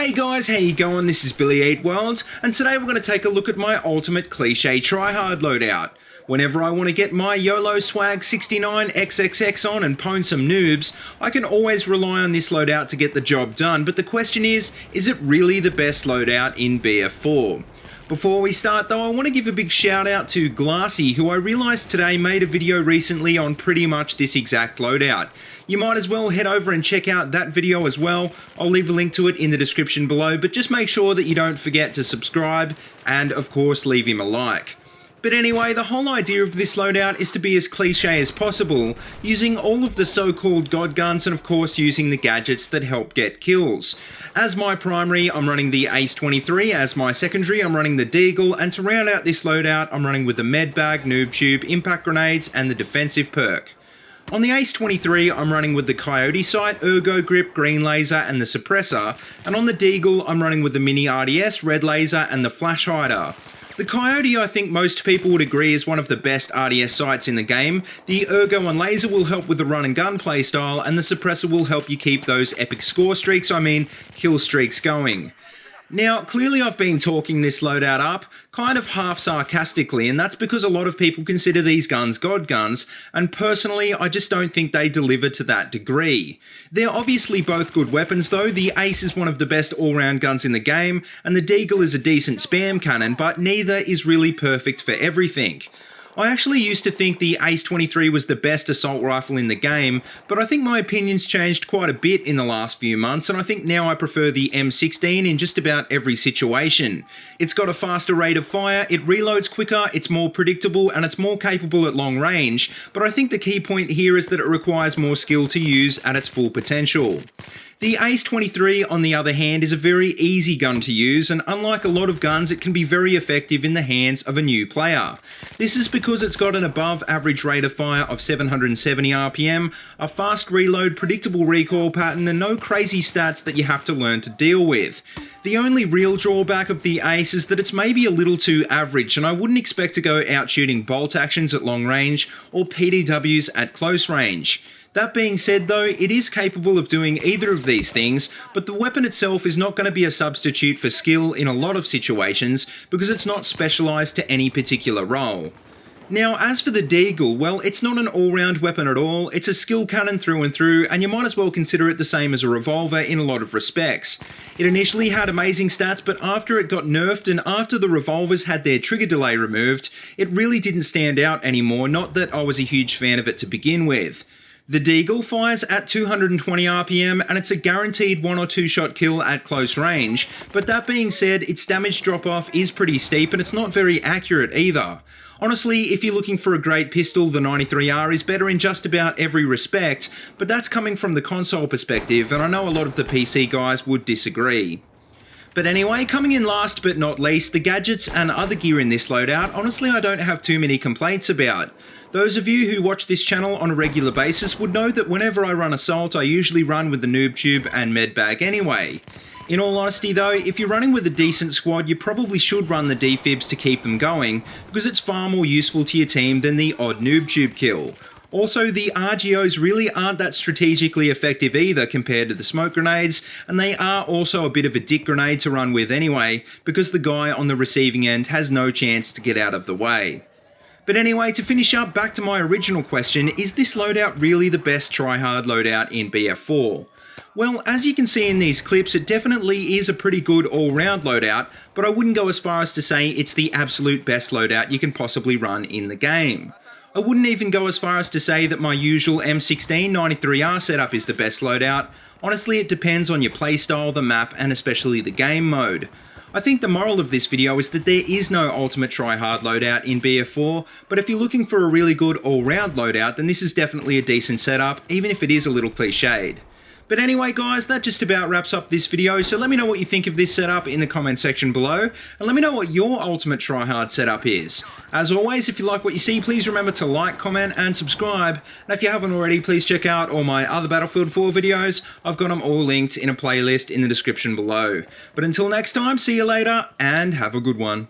Hey guys, how you going? This is BillyEatWorld, and today we're going to take a look at my ultimate cliche tryhard loadout. Whenever I want to get my YOLO swag 69 XXX on and pwn some noobs, I can always rely on this loadout to get the job done, but the question is it really the best loadout in BF4? Before we start though, I want to give a big shout out to Glassy, who I realised today made a video recently on pretty much this exact loadout. You might as well head over and check out that video as well. I'll leave a link to it in the description below, but just make sure that you don't forget to subscribe and of course leave him a like. But anyway, the whole idea of this loadout is to be as cliche as possible, using all of the so-called god guns and of course using the gadgets that help get kills. As my primary, I'm running the Ace 23, as my secondary, I'm running the Deagle, and to round out this loadout, I'm running with the med bag, noob tube, impact grenades, and the defensive perk. On the Ace 23, I'm running with the Coyote sight, ergo grip, green laser, and the suppressor, and on the Deagle, I'm running with the mini RDS, red laser, and the flash hider. The Coyote, I think most people would agree, is one of the best RDS sights in the game. The ergo and laser will help with the run and gun playstyle, and the suppressor will help you keep those epic score streaks, kill streaks going. Now, clearly I've been talking this loadout up, kind of half sarcastically, and that's because a lot of people consider these guns god guns, and personally I just don't think they deliver to that degree. They're obviously both good weapons though. The Ace is one of the best all-round guns in the game, and the Deagle is a decent spam cannon, but neither is really perfect for everything. I actually used to think the Ace 23 was the best assault rifle in the game, but I think my opinion's changed quite a bit in the last few months, and I think now I prefer the M16 in just about every situation. It's got a faster rate of fire, it reloads quicker, it's more predictable, and it's more capable at long range, but I think the key point here is that it requires more skill to use at its full potential. The Ace 23, on the other hand, is a very easy gun to use, and unlike a lot of guns, it can be very effective in the hands of a new player. This is because it's got an above average rate of fire of 770 RPM, a fast reload, predictable recoil pattern, and no crazy stats that you have to learn to deal with. The only real drawback of the Ace is that it's maybe a little too average, and I wouldn't expect to go out shooting bolt actions at long range or PDWs at close range. That being said though, it is capable of doing either of these things, but the weapon itself is not going to be a substitute for skill in a lot of situations because it's not specialised to any particular role. Now, as for the Deagle, well, it's not an all-round weapon at all, it's a skill cannon through and through, and you might as well consider it the same as a revolver in a lot of respects. It initially had amazing stats, but after it got nerfed and after the revolvers had their trigger delay removed, it really didn't stand out anymore, not that I was a huge fan of it to begin with. The Deagle fires at 220 RPM and it's a guaranteed 1 or 2 shot kill at close range, but that being said, its damage drop off is pretty steep and it's not very accurate either. Honestly, if you're looking for a great pistol, the 93R is better in just about every respect, but that's coming from the console perspective, and I know a lot of the PC guys would disagree. But anyway, coming in last but not least, the gadgets and other gear in this loadout, honestly I don't have too many complaints about. Those of you who watch this channel on a regular basis would know that whenever I run Assault, I usually run with the noob tube and med bag anyway. In all honesty though, if you're running with a decent squad, you probably should run the defibs to keep them going, because it's far more useful to your team than the odd noob tube kill. Also, the RGOs really aren't that strategically effective either compared to the smoke grenades, and they are also a bit of a dick grenade to run with anyway, because the guy on the receiving end has no chance to get out of the way. But anyway, to finish up, back to my original question, is this loadout really the best tryhard loadout in BF4? Well, as you can see in these clips, it definitely is a pretty good all-round loadout, but I wouldn't go as far as to say it's the absolute best loadout you can possibly run in the game. I wouldn't even go as far as to say that my usual M16 93R setup is the best loadout. Honestly, it depends on your playstyle, the map, and especially the game mode. I think the moral of this video is that there is no ultimate tryhard loadout in BF4, but if you're looking for a really good all-round loadout, then this is definitely a decent setup, even if it is a little cliched. But anyway guys, that just about wraps up this video, so let me know what you think of this setup in the comment section below, and let me know what your ultimate tryhard setup is. As always, if you like what you see, please remember to like, comment, and subscribe, and if you haven't already, please check out all my other Battlefield 4 videos. I've got them all linked in a playlist in the description below. But until next time, see you later, and have a good one.